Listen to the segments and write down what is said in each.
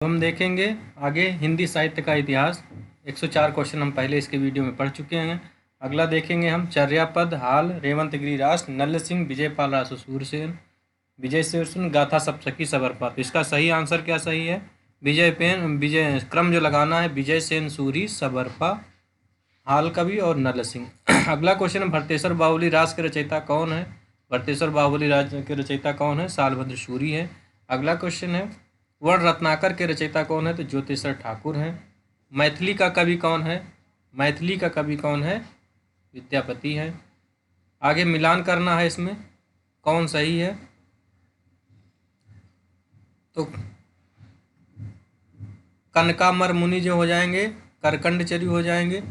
हम देखेंगे आगे हिंदी साहित्य का इतिहास। 104 क्वेश्चन हम पहले इसके वीडियो में पढ़ चुके हैं। अगला देखेंगे हम चर्यापद, हाल, रेवंत गिरिरास, नल्ल सिंह, विजयपाल रासो सूरसेन, विजय सेन, गाथा सप्तशती सबरपा। तो इसका सही आंसर क्या सही है? विजय क्रम जो लगाना है, विजय सेन सूरी सबरपा, हाल कवि और नल्ल सिंह। अगला क्वेश्चन है भरतेश्वर बाहुली रास के रचयिता कौन है? भरतेश्वर बाहुली राज के रचयिता कौन है? सालभद्र सूरी है। अगला क्वेश्चन है वर्ण रत्नाकर के रचयिता कौन है? तो ज्योतिषर ठाकुर हैं। मैथिली का कवि कौन है? मैथिली का कवि कौन है? विद्यापति है। आगे मिलान करना है, इसमें कौन सही है? तो कनकामर मुनि जो हो जाएंगे, करकंडचरी हो जाएंगे,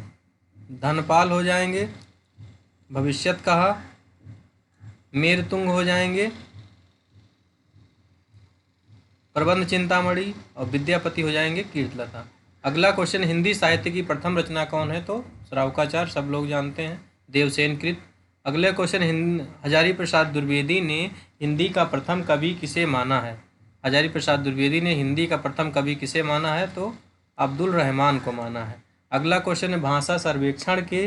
धनपाल हो जाएंगे, भविष्यत कहा, मेरतुंग हो जाएंगे, प्रबंध चिंतामणि और विद्यापति हो जाएंगे कीर्तलता। अगला क्वेश्चन हिंदी साहित्य की प्रथम रचना कौन है? तो श्रावकाचार, सब लोग जानते हैं, देवसेन कृत। अगले क्वेश्चन हजारी प्रसाद द्विवेदी ने हिंदी का प्रथम कवि किसे माना है? हजारी प्रसाद द्विवेदी ने हिंदी का प्रथम कवि किसे माना है? तो अब्दुल रहमान को माना है। अगला क्वेश्चन है भाषा सर्वेक्षण के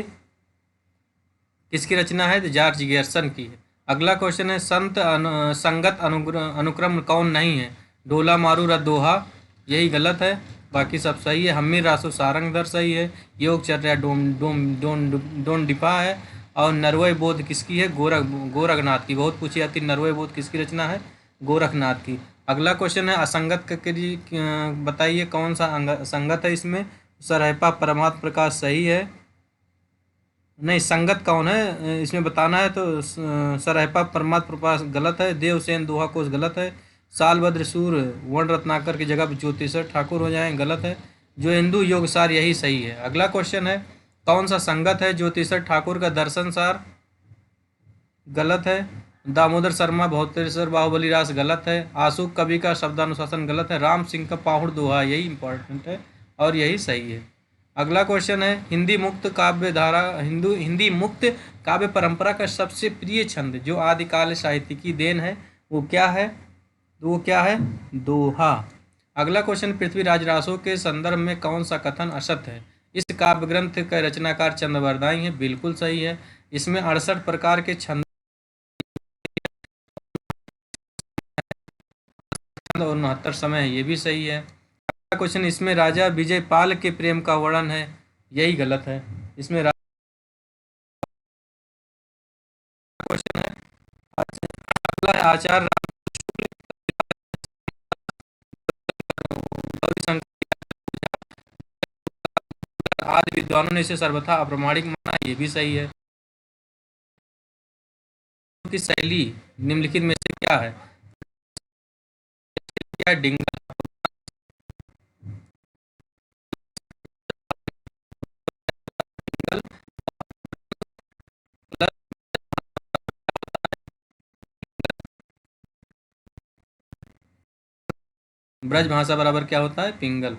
किसकी रचना है? तो जॉर्ज गेरसन की है। अगला क्वेश्चन है संगत अनुक्रम कौन नहीं है? डोला मारू दोहा, यही गलत है, बाकी सब सही है। हम्मीर रासो सारंगधर सही है। योगचर्या डोन डिपा है। और नरवय बोध किसकी है? गोरखनाथ की। बहुत पूछी जाती, नरवय बोध किसकी रचना है? गोरखनाथ की। अगला क्वेश्चन है असंगत बताइए कौन सा संगत है इसमें? सरहपा परमात्म प्रकाश सही है। नहीं, संगत कौन है इसमें बताना है, तो सरहपा परमात्म प्रकाश गलत है। देवसेन दोहा कोश गलत है। सालभद्र सूर वर्ण रत्नाकर की जगह ज्योतिषर ठाकुर हो जाए, गलत है। जो हिंदू योगसार, यही सही है। अगला क्वेश्चन है कौन सा संगत है? ज्योतिषर ठाकुर का दर्शन सार गलत है। दामोदर शर्मा भौतेश्वर बाहुबली रास गलत है। आशु कवि का शब्दानुशासन गलत है। राम सिंह का पाहुड़ दोहा, यही इंपॉर्टेंट है और यही सही है। अगला क्वेश्चन है हिंदी मुक्त काव्य धारा हिंदी मुक्त काव्य परंपरा का सबसे प्रिय छंद जो आदिकाल साहित्य की देन है, वो क्या है? तो वो क्या है? दोहा। अगला क्वेश्चन पृथ्वीराज रासो के संदर्भ में कौन सा कथन असत्य है? इस काव्य ग्रंथ का रचनाकार चंद्रवरदाई है, बिल्कुल सही है। इसमें 68 प्रकार के छंद और 69 समय है, ये भी सही है। अगला क्वेश्चन इसमें राजा विजयपाल के प्रेम का वर्णन है, यही गलत है। इसमें क्वेश्चन है अगला है आचार्य आदि विद्वानों ने इसे सर्वथा अप्रमाणिक माना, ये भी सही है। की शैली निम्नलिखित में से क्या है? क्या डिंगल? ब्रज भाषा बराबर क्या होता है? पिंगल।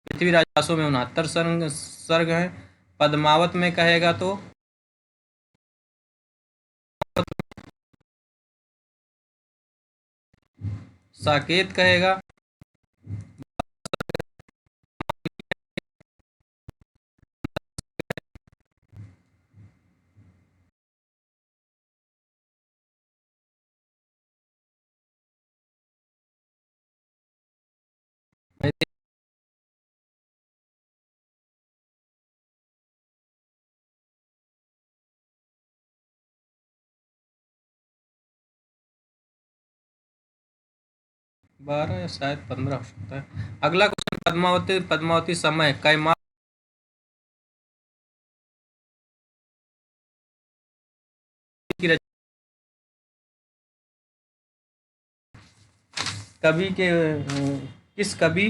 पृथ्वीराज रासो में 69 सर्ग हैं। पद्मावत में कहेगा तो साकेत कहेगा। बारह या शायद 15 हो सकता है। अगला क्वेश्चन पद्मावती पद्मावती समय कैमा की कवि के किस कवि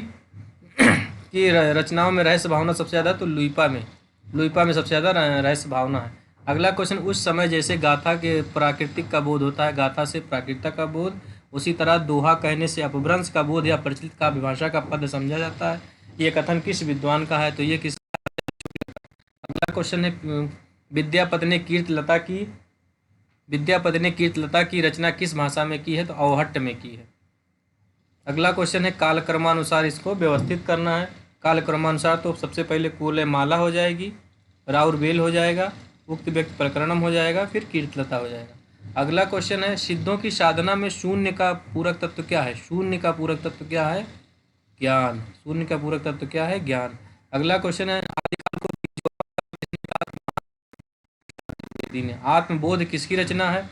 की रचनाओं में रहस्य भावना सबसे ज़्यादा? तो लुइपा में सबसे ज़्यादा रहस्य भावना है। अगला क्वेश्चन उस समय जैसे गाथा के प्राकृतिक का बोध होता है, गाथा से प्राकृतिक का बोध, उसी तरह दोहा कहने से अपभ्रंश का बोध या प्रचलित काव्य भाषा का पद समझा जाता है। ये कथन किस विद्वान का है? तो ये किस। अगला क्वेश्चन है विद्यापति ने कीर्तलता की रचना किस भाषा में की है? तो अवहट्ट में की है। अगला क्वेश्चन है कालक्रमानुसार इसको व्यवस्थित करना है। कालक्रमानुसार तो सबसे पहले कुल माला हो जाएगी, राउर बेल हो जाएगा, उक्त व्यक्ति प्रकरणम हो जाएगा, फिर कीर्तलता हो जाएगा। अगला क्वेश्चन है सिद्धों की साधना में शून्य का पूरक तत्व क्या है? शून्य का पूरक तत्व क्या है? ज्ञान। शून्य का पूरक तत्व क्या है? ज्ञान। अगला क्वेश्चन है आदिकाल को आत्मबोध किसकी रचना है?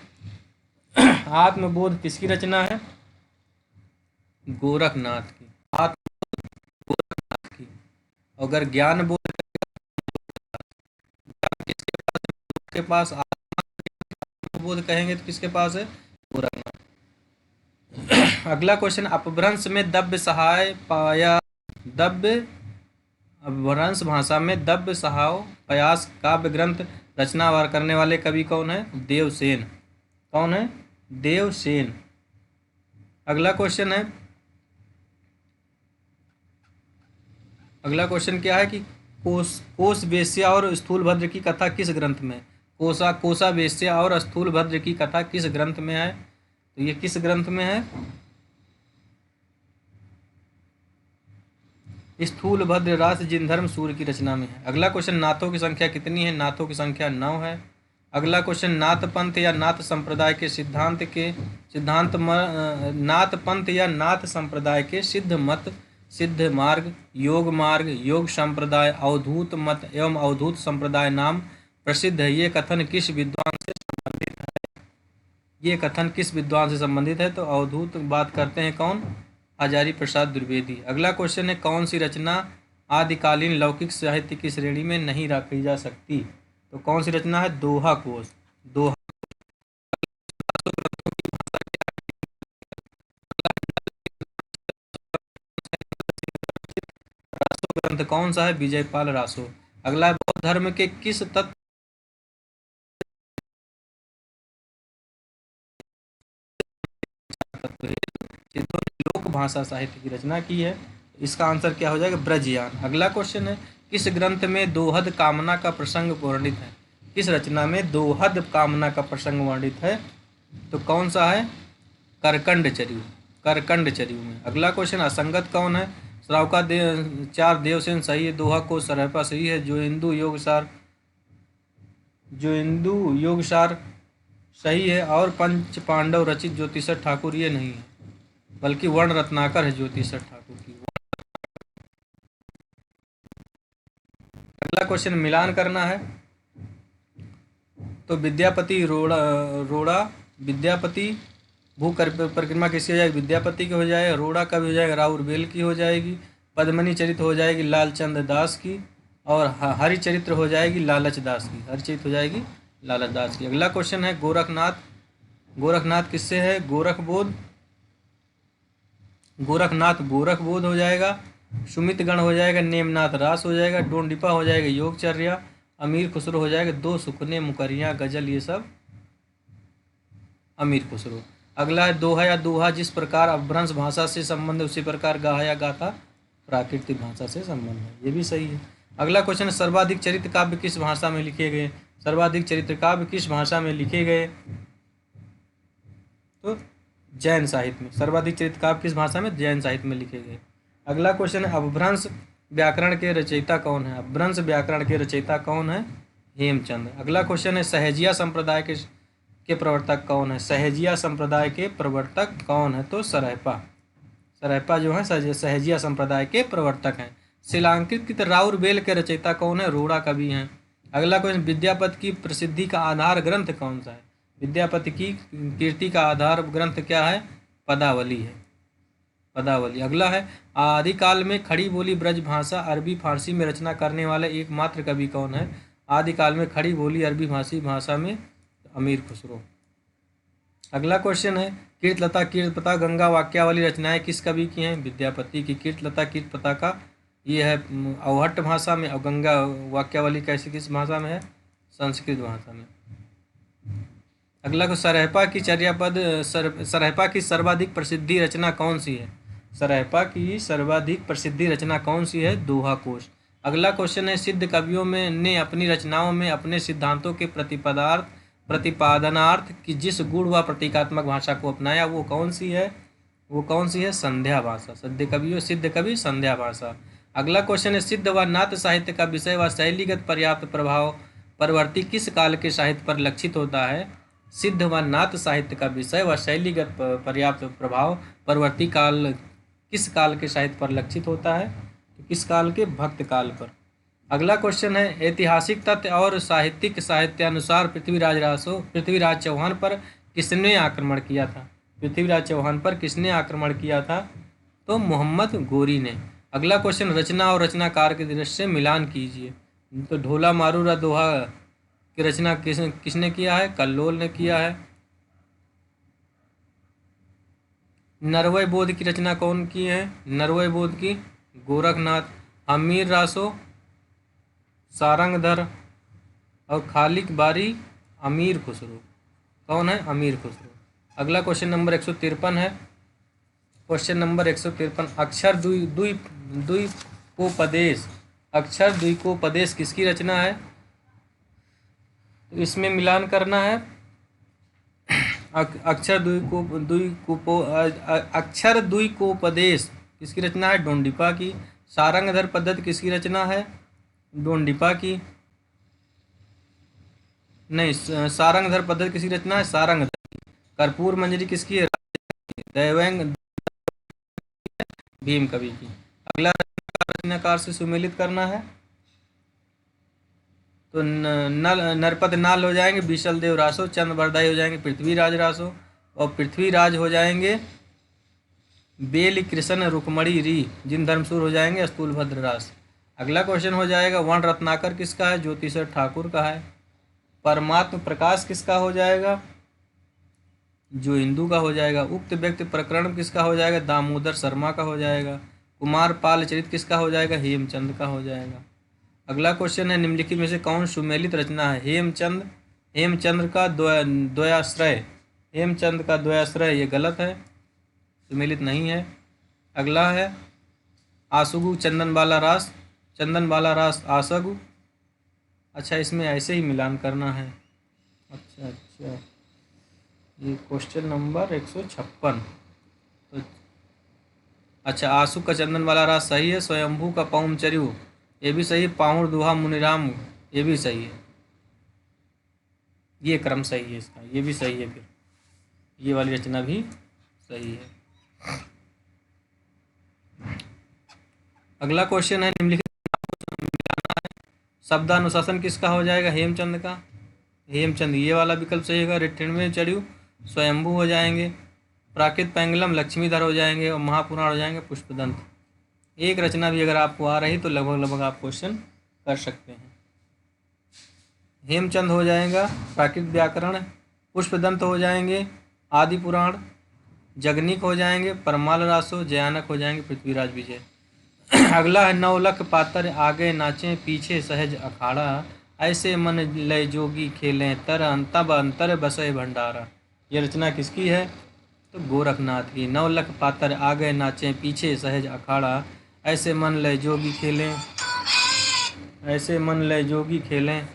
आत्मबोध किसकी रचना है? गोरखनाथ की। गोरखनाथ की। अगर ज्ञान बोध किसके पास, आत्मबोध कहेंगे तो किसके पास है? गोरखनाथ। अगला क्वेश्चन अपभ्रंश में दव्य सहाय पाया दव्य अपभ्रंश भाषा में दव्य सहाय पयास काव्य ग्रंथ रचना करने वाले कवि कौन है? देवसेन। कौन है? देवसेन। अगला क्वेश्चन है, अगला क्वेश्चन क्या है कि कोस वेश्या और स्थूलभद्र की कथा किस ग्रंथ में? कोसा वेश्या और स्थूलभद्र की कथा किस ग्रंथ में है? तो ये किस ग्रंथ में है? स्थूलभद्र रास जिनधर्म सूर्य की रचना में है। अगला क्वेश्चन नाथों की संख्या कितनी है? नाथों की संख्या 9 है। अगला क्वेश्चन नाथ पंथ या नाथ संप्रदाय के नाथ पंथ या नाथ संप्रदाय के सिद्ध मत, सिद्ध मार्ग, योग संप्रदाय, अवधूत मत एवं अवधूत संप्रदाय नाम प्रसिद्ध है। ये कथन किस विद्वान से संबंधित है? ये कथन किस विद्वान से संबंधित है? तो अवधूत बात करते हैं कौन? हजारी प्रसाद द्विवेदी। अगला क्वेश्चन है कौन सी रचना आदिकालीन लौकिक साहित्य की श्रेणी में नहीं रखी जा सकती? तो कौन सी रचना है? दोहा कोश। दोहा ग्रंथ कौन सा है? विजयपाल रासो। अगला बौद्ध धर्म के किस तत्व सिद्धों ने लोक भाषा साहित्य की रचना की है? इसका आंसर क्या हो जाएगा? ब्रजयान। अगला क्वेश्चन है किस ग्रंथ में दोहद कामना का प्रसंग वर्णित है? किस रचना में दोहद कामना का प्रसंग वर्णित है? तो कौन सा है? करकंड चर्यु। करकंड चर्यु में। अगला क्वेश्चन असंगत कौन है? श्रावका चार देवसेन सही है, दोहा को सरहपा सही है, जो हिंदू योगसार सही है, और पंच पांडव रचित ज्योतिषर ठाकुर ये नहीं है, बल्कि वर्ण रत्नाकर है ज्योतिषर ठाकुर की। अगला क्वेश्चन मिलान करना है। तो विद्यापति रोड़ा विद्यापति भू परिक्रमा किसकी हो जाएगी? विद्यापति की हो जाएगा। रोड़ा का भी हो जाएगा, राउरबेल की हो जाएगी। पद्मनी चरित्र हो जाएगी लालचंद दास की, और हरिचरित्र हो जाएगी लालच दास की। हरिचरित्र हो जाएगी लालच दास की। अगला क्वेश्चन है गोरखनाथ किससे है? गोरखबोध हो जाएगा। सुमितगण हो जाएगा, नेमनाथ रास हो जाएगा, डोंडिपा हो जाएगा योगचर्या, अमीर खुसरो हो जाएगा दो सुखने मुकरियाँ गजल, ये सब अमीर खुसरो। अगला है दोहा या दोहा जिस प्रकार अपभ्रंश भाषा से संबंध है उसी प्रकार गाहा या गाथा प्राकृतिक भाषा से संबंध है, ये भी सही है। अगला क्वेश्चन है सर्वाधिक चरित्र काव्य किस भाषा में लिखे गए? सर्वाधिक चरित्र काव्य किस भाषा में लिखे गए? तो जैन साहित्य में। सर्वाधिक चरित्र काव्य किस भाषा में? जैन साहित्य में लिखे गए। अगला क्वेश्चन है अपभ्रंश व्याकरण के रचयिता कौन है? अपभ्रंश व्याकरण के रचयिता कौन है? हेमचंद। अगला क्वेश्चन है सहजिया संप्रदाय के प्रवर्तक कौन है? सहजिया संप्रदाय के प्रवर्तक कौन है? तो सरहपा जो है सहजिया संप्रदाय के प्रवर्तक हैं। शिलांकित राउरबेल के रचयिता कौन है? रोड़ा कवि हैं। अगला क्वेश्चन विद्यापति की प्रसिद्धि का आधार ग्रंथ कौन सा है? विद्यापति की कीर्ति का आधार ग्रंथ क्या है? पदावली है, पदावली। अगला है आदिकाल में खड़ी बोली ब्रज भाषा अरबी फारसी में रचना करने वाले एकमात्र कवि कौन है? आदिकाल में खड़ी बोली अरबी फारसी भाषा में अमीर खुसरो। अगला क्वेश्चन है कीर्तलता कीर्तपता गंगा वाक्यावली रचनाएं किस कवि की हैं? विद्यापति की। कीर्तलता कीर्तपता का ये है अवहट्ट भाषा में, और गंगा वाक्यावली कैसे किस भाषा में है? संस्कृत भाषा में। अगला को सरहपा की सर्वाधिक प्रसिद्धि रचना कौन सी है? सरहपा की सर्वाधिक प्रसिद्धि रचना कौन सी है? दोहा कोश। अगला क्वेश्चन है, सिद्ध कवियों में ने अपनी रचनाओं में अपने सिद्धांतों के प्रतिपादनार्थ की जिस गूढ़ व प्रतीकात्मक भाषा को अपनाया वो कौन सी है? वो कौन सी है? संध्या भाषा। सिद्ध कवि संध्या भाषा। अगला क्वेश्चन है, सिद्ध व नाट्य साहित्य का विषय व शैलीगत पर्याप्त प्रभाव परवर्ती किस काल के साहित्य पर लक्षित होता है? सिद्ध व नाट्य साहित्य का विषय व शैलीगत पर्याप्त प्रभाव परवर्ती काल किस काल के साहित्य पर लक्षित होता है? तो किस काल के? भक्त काल पर। अगला क्वेश्चन है, ऐतिहासिक तथ्य और साहित्यानुसार पृथ्वीराज चौहान पर किसने आक्रमण किया था? पृथ्वीराज चौहान पर किसने आक्रमण किया था? तो मोहम्मद गोरी ने। अगला क्वेश्चन, रचना और रचनाकार के दृश्य से मिलान कीजिए। तो ढोला मारूरा दोहा की रचना किसने किया है? कल्लोल ने किया है। नरवय बोध की रचना कौन की है? नरवय बोध की गोरखनाथ। अमीर रासो सारंगधर और खालिक बारी अमीर खुसरो। कौन है? अमीर खुसरो। अगला क्वेश्चन नंबर 153 है। क्वेश्चन नंबर 153, अक्षर द्वीपोपदेश। अक्षर द्वीपोपदेश किसकी रचना है? तो इसमें मिलान करना है। अक्षर द्वीपोपदेश किसकी रचना है? डोंडिपा की। सारंगधर पद्धति किसकी रचना है? डोंडिपा की। नहीं, सारंगधर पद्धति किसकी रचना है? सारंगधर। कर्पूर मंजरी किसकी है? दैवंग भीम कवि की। अगला रचनाकार से सुमेलित करना है। तो नरपत नाल हो जाएंगे बीसल देव रासो, चंद बरदाई हो जाएंगे पृथ्वीराज रासो, और पृथ्वीराज हो जाएंगे बेल कृष्ण रुकमणी री, जिन धर्मसूर हो जाएंगे स्थूलभद्र रास। अगला क्वेश्चन हो जाएगा, वर्ण रत्नाकर किसका है? ज्योतिषर ठाकुर का है। परमात्म प्रकाश किसका हो जाएगा? जो हिंदू का हो जाएगा। उक्त व्यक्ति प्रकरण किसका हो जाएगा? दामोदर शर्मा का हो जाएगा। कुमार पाल चरित किसका हो जाएगा? हेमचंद का हो जाएगा। अगला क्वेश्चन है, निम्नलिखित में से कौन सुमेलित रचना है? हेमचंद का द्वयाश्रय। हेमचंद का द्वयाश्रय ये गलत है, सुमेलित नहीं है। अगला है आसुगु चंदनबाला रास आसगु। अच्छा, इसमें ऐसे ही मिलान करना है। अच्छा, ये क्वेश्चन नंबर 156। तो अच्छा, आसु का चंदनबाला रास सही है। स्वयंभू का पौमचर्यु ये भी सही है। पाहुड़ दुहा मुनिराम ये भी सही है। ये क्रम सही है इसका, ये भी सही है। फिर ये वाली रचना भी सही है। अगला क्वेश्चन है, निम्नलिखित मिलाना है। शब्दानुशासन किसका हो जाएगा? हेमचंद का। हेमचंद ये वाला विकल्प सही होगा। रिठिणवे चढ़ू स्वयंभू हो जाएंगे। प्राकृत पैंगलम लक्ष्मीधर हो जाएंगे, और महापुराण हो जाएंगे पुष्पदंत। एक रचना भी अगर आपको आ रही तो लगभग आप क्वेश्चन कर सकते हैं। हेमचंद हो जाएगा प्राकृत व्याकरण, पुष्पदंत हो जाएंगे आदि पुराण, जगनिक हो जाएंगे परमाल रासो, जयानक हो जाएंगे पृथ्वीराज विजय। अगला है, नौलख पातर आगे नाचें पीछे सहज अखाड़ा, ऐसे मन लय जोगी खेलें तब अंतर बसे भंडारा। ये रचना किसकी है? तो गोरखनाथ की। नौलख पातर आगे नाचें पीछे सहज अखाड़ा, ऐसे मन लय जोगी खेलें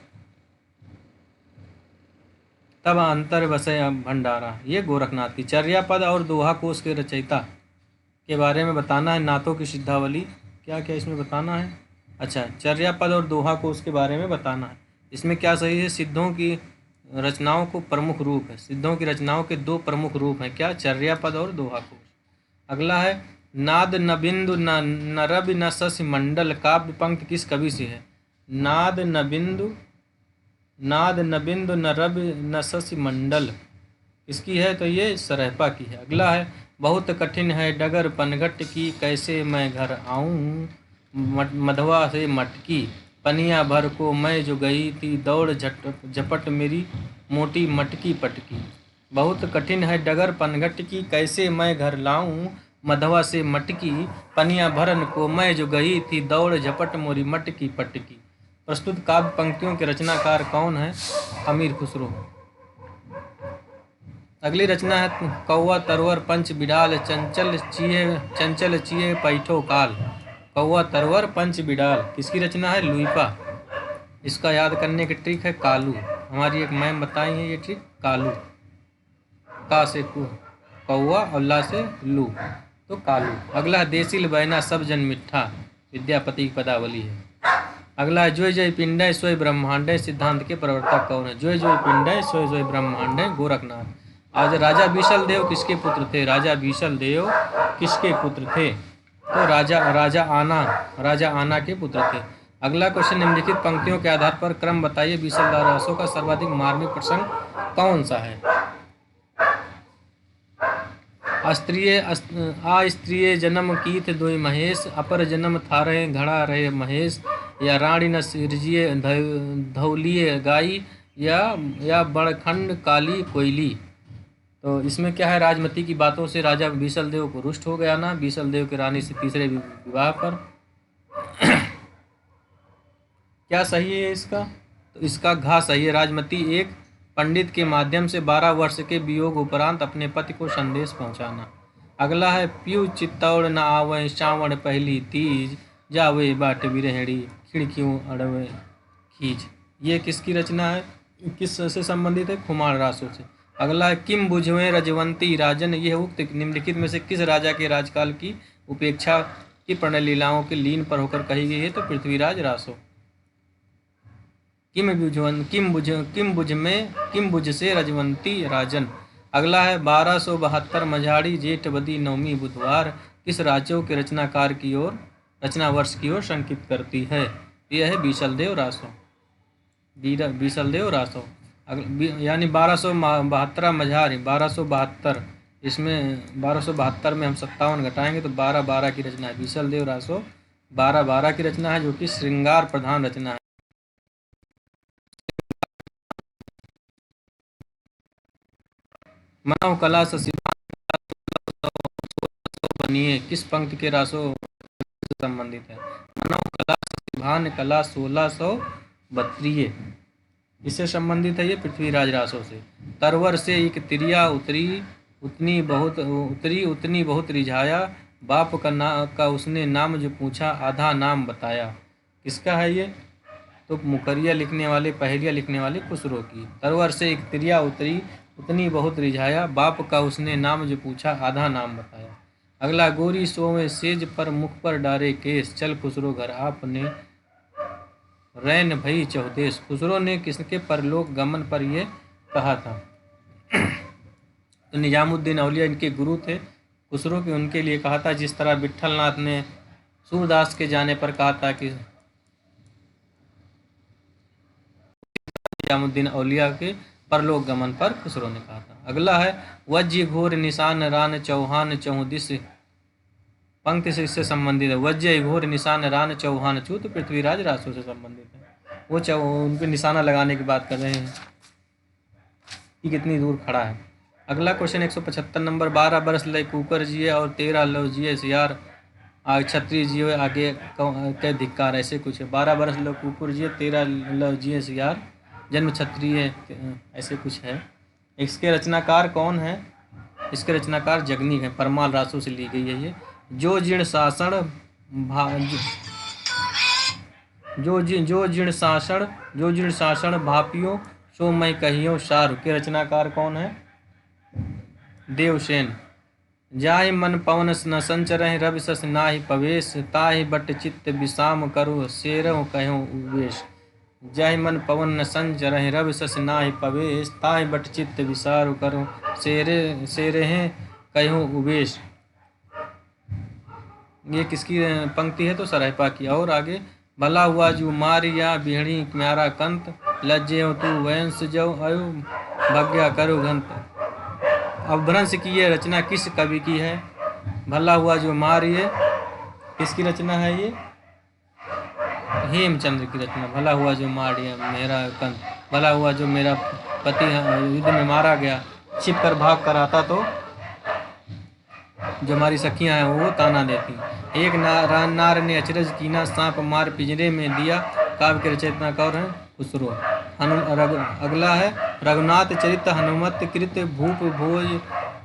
तब अंतर बसे भंडारा। ये गोरखनाथ की। चर्या पद और दोहा कोश के रचयिता के बारे में बताना है। नाथों की सिद्धावली क्या क्या इसमें बताना है? अच्छा, चर्या पद और दोहा कोश के बारे में बताना है। इसमें क्या सही है? सिद्धों की रचनाओं को प्रमुख रूप है। सिद्धों की रचनाओं के दो प्रमुख रूप हैं, क्या? चर्या पद और दोहा कोश। अगला है, नाद न बिंदु न रवि न शशि मंडल काव्य पंक्ति किस कवि से है? नाद न बिंदु न रवि न शशि मंडल किसकी है? तो ये सरहपा की है। अगला है, बहुत कठिन है डगर पनघट की, कैसे मैं घर आऊँ मधवा से मटकी, पनिया भर को मैं जो गई थी दौड़ झपट मेरी मोटी मटकी पटकी। बहुत कठिन है डगर पनघट की, कैसे मैं घर लाऊं मधवा से मटकी, पनिया भरन को मैं जो गई थी दौड़ झपट मोरी मटकी पटकी। प्रस्तुत काव्य पंक्तियों के रचनाकार कौन है? अमीर खुसरो। अगली रचना है, कौवा तरवर पंच बिडाल चंचल चिए पैठो काल। कौवा तरवर पंच बिडाल किसकी रचना है? लुइपा। इसका याद करने की ट्रिक है कालू। हमारी एक मैम बताई है ये ट्रिक, कालू। का से कौवा और ला से लू, तो कालू। अगला देसिल बैना सब जन मिठा विद्यापति की पदावली है। अगला है जोय जय पिंडय सोय ब्रह्मांडय सिद्धांत के प्रवर्तक कौन है? जोय जोय पिंडय सोय सोय ब्रह्मांडय गोरखनाथ। आज राजा बीसल देव किसके पुत्र थे? राजा बीसल देव किसके पुत्र थे? तो राजा आना के पुत्र थे। अगला क्वेश्चन, निम्नलिखित पंक्तियों के आधार पर क्रम बताइए, बीसलदार रासों का सर्वाधिक मार्मिक प्रसंग कौन सा है? अस्त्रीय जन्म कीथ दोई महेश, अपर जन्म थारहे घड़ा रहे महेश, या रानी न सिरजिए धौलिए गाई, या बड़खंड काली कोयली। तो इसमें क्या है? राजमती की बातों से राजा बीसल देव को रुष्ट हो गया ना, बीसल देव की रानी से तीसरे विवाह पर। क्या सही है इसका? तो इसका घा सही है। राजमती एक पंडित के माध्यम से 12 वर्ष के वियोग उपरांत अपने पति को संदेश पहुंचाना। अगला है पीयू चित्तौड़ न आवे श्रावण पहली तीज, जावे बाट बिरहड़ी खिड़कियों अड़वे खींच। ये किसकी रचना है? किस से संबंधित है? खुमार रासों से। अगला है किम बुझवें रजवंती राजन, यह उक्त निम्नलिखित में से किस राजा के राजकाल की उपेक्षा की प्रणय लीलाओं के लीन पर होकर कही गई है? तो पृथ्वीराज रासो। किम बुझ से रजवंती राजन। अगला है 1272 मझाड़ी जेठ बदी नवमी बुधवार किस राज्यों के रचनाकार की ओर रचना वर्ष की ओर संकेत करती है? यह है बीसलदेव रासो। बीसलदेव रासो यानी 1272 मझारी 1272, इसमें 1272 में हम 57 घटाएंगे तो 12 की रचना है। बीसलदेव रासो 12 की रचना है, जो कि श्रृंगार प्रधान रचना है। मानव कला से बनिए किस पंक्ति के रासों से संबंधित है? मानव कला सिभान कला 1632 इससे संबंधित है। ये पृथ्वीराज रासों से। तरवर से एक तिरिया उतरी उतनी बहुत रिझाया, बाप का उसने नाम जो पूछा आधा नाम बताया। किसका है ये? तो मुकरिया लिखने वाले पहेलिया लिखने वाले खुसरो की। तरवर से एक तिरिया उतरी उतनी बहुत रिझाया, बाप का उसने नाम जो पूछा आधा नाम बताया। अगला गोरी सोवे सेज पर मुख पर डारे केस, चल खुसरो घर आपने रैन भई चौदेश। खुसरो ने किसके परलोक गमन पर ये कहा था? तो निजामुद्दीन औलिया इनके गुरु थे। खुसरो के उनके लिए कहा था, जिस तरह विट्ठलनाथ ने सूरदास के जाने पर कहा था कि निजामुद्दीन औलिया के परलोक गमन पर खुसरो ने कहा था। अगला है वज्य घोर निशान रान चौहान चौदिस पंक्ति से इससे संबंधित है। वज्य घोर निशान रान चौहान चू, तो पृथ्वीराज रासो से संबंधित है। वो उनके निशाना लगाने की बात कर रहे हैं कि कितनी दूर खड़ा है। अगला क्वेश्चन 175 नंबर, 12 बरस लय कुकर जिए और 13 लव जिए सियार आगे क्षत्रिय जिए आगे के धिक्कार, ऐसे कुछ है। 12 बरस लव कुकर जिए 13 लव जिए सियार जन्म क्षत्रिय, ऐसे कुछ है। इसके रचनाकार कौन है? इसके रचनाकार जगनी है। परमाल रासों से ली गई है ये। जो जीर्ण सासण भापियो सो मैं कहियो सार के रचनाकार कौन है? देवसेन। जाहि मन पवन न संचरहि रवि सस नाहि पवेश, ताहि बट चित्त विषाम करो शेरहु कहो उवेश। जाहि मन पवन न संचरहि रवि सस नाहि पवेश, ताहि बट चित्त विसारु करो शेरहे कहो उवेश। ये किसकी पंक्ति है? तो सरहपा की। और आगे भला हुआ जो मारिया बिहड़ी म्यारा कंत, लज्जे तू वंश जो अयो भग्या करो घंत। अपभ्रंश की ये रचना किस कवि की है? भला हुआ जो मारिए किसकी रचना है ये? हेमचंद्र की रचना। भला हुआ जो मारिया मेरा कंत, भला हुआ जो मेरा पति युद्ध में मारा गया, छिप कर भाग कर आता तो जो हमारी सखियां हैं वो ताना देती। एक नार ने अचरज कीना, सांप मार पिंजरे में दिया। काव्य के रचयिता कौन है? खुसरो। अगला है रघुनाथ चरित हनुमत कृत भूप भोज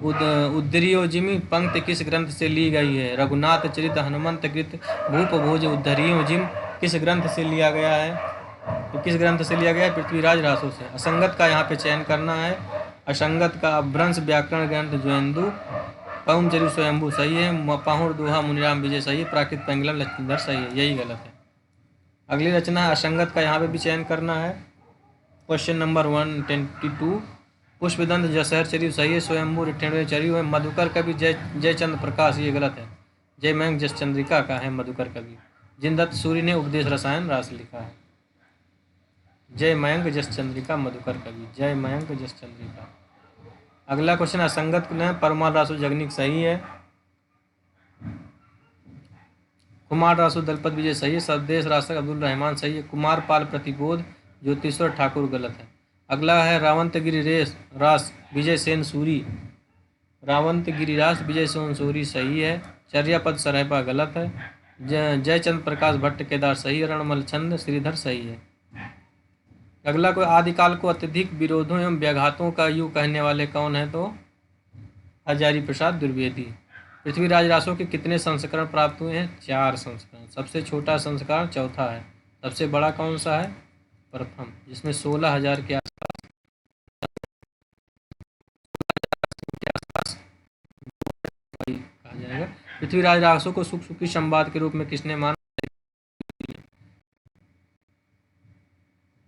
उद्धरियोजिम पंक्ति किस ग्रंथ से ली गई है? रघुनाथ चरित, हनुमंत कृत, भूप भोज। उद्धरियोजिम किस ग्रंथ से लिया गया है? तो किस ग्रंथ से लिया गया है? पृथ्वीराज रासो से। असंगत का यहाँ पे चयन करना है। असंगत का अपभ्रंश व्याकरण ग्रंथ जोएंदु, पवनचरी स्वयंभू सही है, पाहुड़ दोहा मुनिराम विजय सही है, प्राकृत पेंगलम लक्ष्मीधर सही है, यही गलत है। अगली रचना है असंगत का, यहाँ पे भी चयन करना है। क्वेश्चन नंबर 122, पुष्पदंत जसहर चरिव सही है, स्वयंभू रिठेणवे चरिव है, मधुकर कवि जयचंद्र प्रकाश, ये गलत है। जय मयंक जस चंद्रिका का है मधुकर कवि। जिनदत्त सूरी ने उपदेश रसायन रास लिखा है। जय मयंक जस चंद्रिका मधुकर कवि, जय मयंक जस चंद्रिका। अगला क्वेश्चन असंगत ने परमार रासु जगनिक सही है, कुमार रासु दलपत विजय सही है, स्वदेश रासक अब्दुल रहमान सही है, कुमार पाल प्रतिबोध ज्योतिश्वर ठाकुर गलत है। अगला है रावंतगिरी रेस रास विजय सेन सूरी, रावंतगिरी रास विजय सेन सूरी सही है, चर्यापद सरहपा गलत है, जयचंद प्रकाश भट्ट केदार सही है, रणमल छंद श्रीधर सही है। अगला कोई आदिकाल को अत्यधिक विरोधों एवं व्याघातों का युग कहने वाले कौन है? तो हजारी प्रसाद द्विवेदी। पृथ्वीराज रासो के कितने संस्करण प्राप्त हुए हैं? 4 संस्करण। सबसे छोटा संस्करण चौथा है, सबसे बड़ा कौन सा है? प्रथम, जिसमें 16,000 के आसपास कहा जाएगा। पृथ्वीराज रासो को सुख सुखी संवाद के रूप में किसने माना?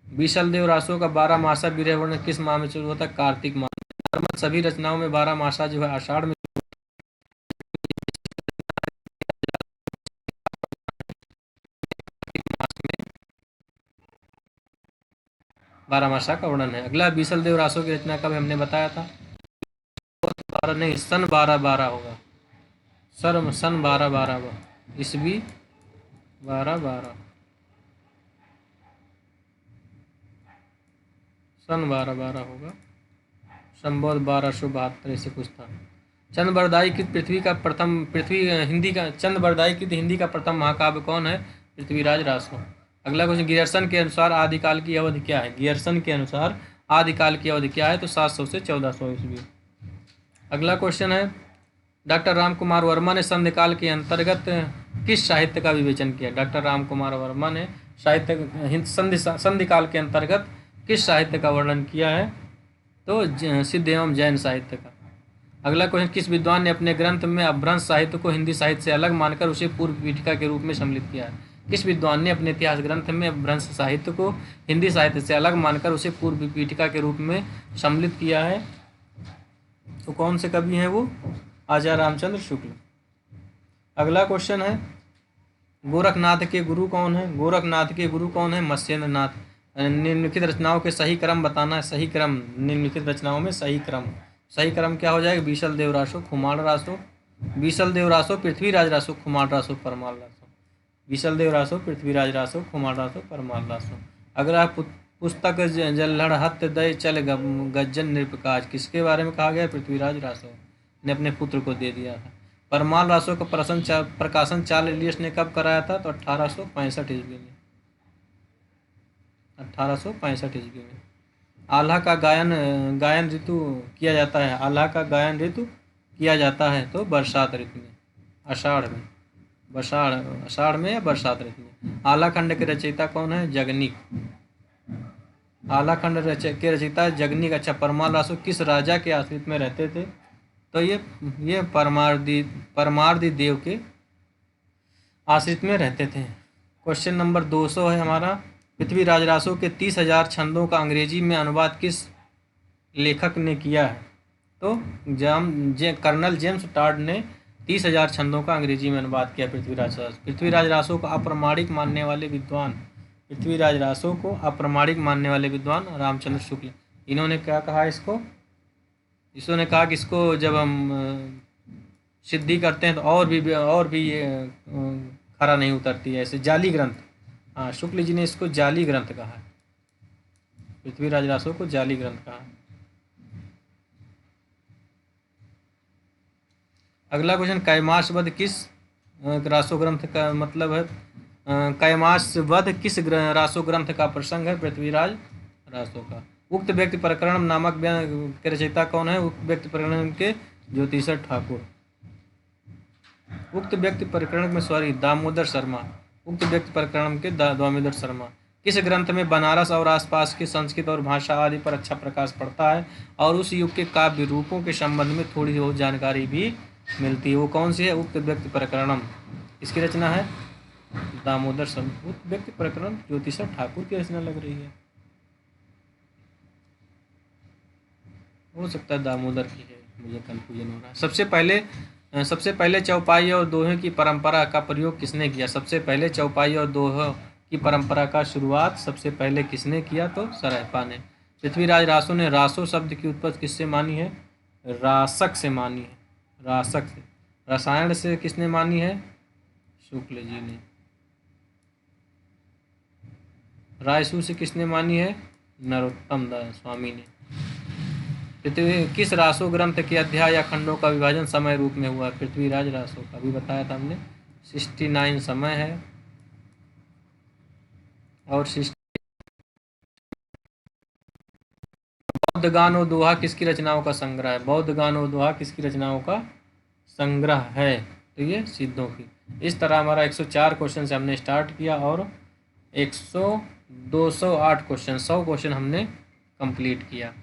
बीसल देव रासो का 12 मासा विरह वर्णन किस माह में शुरू होता है? कार्तिक माह में। सभी रचनाओं में 12 मासा जो है आषाढ़ में 12 मासा का वर्णन है। अगला बीसल देव रासो की रचना कब हमने बताया था? 12 नहीं, सन 1212 होगा, सन 1212 ईस्वी 1212 सन 1212 होगा, संबोध 1272 से कुछ था। चंद्रबरदाई की पृथ्वी का प्रथम चंद्रबरदाई की हिंदी का प्रथम महाकाव्य कौन है? पृथ्वीराज रासो। अगला क्वेश्चन, गियर्सन के अनुसार आदिकाल की अवधि क्या है? गियर्सन के अनुसार आदिकाल की अवधि क्या है? तो 700 से 1400 ईस्वी। अगला क्वेश्चन है, डॉक्टर राम कुमार वर्मा ने संधिकाल के अंतर्गत किस साहित्य का विवेचन किया? डॉक्टर राम कुमार वर्मा ने संधिकाल के अंतर्गत किस साहित्य का वर्णन किया है? तो सिद्ध एवं जैन साहित्य का। अगला क्वेश्चन, किस विद्वान ने अपने ग्रंथ में अपभ्रंश साहित्य को हिंदी साहित्य से अलग मानकर उसे पूर्व पीठिका के रूप में सम्मिलित किया है? किस विद्वान ने अपने इतिहास ग्रंथ में अपभ्रंश साहित्य को हिंदी साहित्य से अलग मानकर उसे पूर्व पीठिका के रूप में सम्मिलित किया है? तो कौन से कवि हैं वो? आचार्य रामचंद्र शुक्ल। अगला क्वेश्चन है, गोरखनाथ के गुरु कौन है? गोरखनाथ के गुरु कौन है? मत्स्येंद्र नाथ। निम्नलिखित रचनाओं के सही क्रम बताना है। सही क्रम, निम्नलिखित रचनाओं में सही क्रम क्या हो जाएगा? बीसल देव रासो, खुमार रासो, बीसल देव रासो, पृथ्वीराज रासो, खुमार रासो, परमार रासो। बीसल देव रासो, पृथ्वीराज रासो, खुमार रासो, परमार रासो। अगला पुस्तक जल्हड़ हत दय चल गज्जन निरप्रकाश किसके बारे में कहा गया? पृथ्वीराज रासो ने अपने पुत्र को दे दिया था। परमार रासो का प्रकाशन चार्ल्स एलियट ने कब कराया था? तो 1865 ईस्वी में, 1865 ईस्वी में। आल्हा का गायन ऋतु किया जाता है, आल्हा का गायन ऋतु किया जाता है तो बरसात ऋतु में, आषाढ़ में या बरसात ऋतु में। आल्हा खंड के रचयिता कौन है? जगनिक। आल्हा खंड के रचयिता जगनिक। अच्छा, परमार रासो किस राजा के आश्रित में रहते थे? तो ये परमार्दी देव के आश्रित में रहते थे। क्वेश्चन नंबर 200 है हमारा, पृथ्वीराज रासो के 30,000 छंदों का अंग्रेजी में अनुवाद किस लेखक ने किया है? तो कर्नल जेम्स टॉड ने 30,000 छंदों का अंग्रेजी में अनुवाद किया पृथ्वीराज रासो को अप्रामाणिक मानने वाले विद्वान, पृथ्वीराज रासो को अप्रामाणिक मानने वाले विद्वान रामचंद्र शुक्ल। इन्होंने क्या कहा इसको? इसने कहा कि इसको जब हम सिद्धि करते हैं तो और भी ये खरा नहीं उतरती है, ऐसे जाली ग्रंथ। हाँ, शुक्ल जी ने इसको जाली ग्रंथ कहा है, पृथ्वीराज रासो को जाली ग्रंथ कहा है। अगला क्वेश्चन, कैमाशवध किस रासो ग्रंथ का मतलब है? कैमाशवध किस रासो ग्रंथ का प्रसंग है? पृथ्वीराज रासो का। उक्त व्यक्ति प्रकरण नामक के रचयिता कौन है? उक्त व्यक्ति प्रकरण के ज्योतिषर ठाकुर। उक्त व्यक्ति प्रकरण में दामोदर शर्मा। उक्त व्यक्ति प्रकरण के दामोदर शर्मा। किस ग्रंथ में बनारस और आसपास की संस्कृत और भाषा आदि पर अच्छा प्रकाश पड़ता है और उस युग के काव्य रूपों के संबंध में थोड़ी बहुत जानकारी भी मिलती है? वो कौन सी है? उक्त व्यक्ति प्रकरणम। इसकी रचना है दामोदर शर्मा। उक्त व्यक्ति प्रकरण ज्योतिषर ठाकुर की रचना लग रही है, हो सकता है दामोदर की है, मुझे कंफ्यूजन हो रहा है। सबसे पहले चौपाई और दोहे की परंपरा का प्रयोग किसने किया? सबसे पहले चौपाई और दोहे की परंपरा का शुरुआत सबसे पहले किसने किया? तो सरहपा ने। पृथ्वीराज रासो ने रासो शब्द की उत्पत्ति किससे मानी है? रासक से मानी है, रासक से। रसायन से किसने मानी है? शुक्ल जी ने। रायसू से किसने मानी है? नरोत्तम दास स्वामी ने। किस रासो ग्रंथ के अध्याय या खंडों का विभाजन समय रूप में हुआ? पृथ्वीराज रासो का भी बताया था हमने। 69 समय है और बौद्ध गान और दोहा किसकी रचनाओं का संग्रह है? बौद्ध गान और दोहा किसकी रचनाओं का संग्रह है? तो ये सिद्धों की। इस तरह हमारा 104 क्वेश्चन से हमने स्टार्ट किया और 208 क्वेश्चन, 100 क्वेश्चन हमने कंप्लीट किया।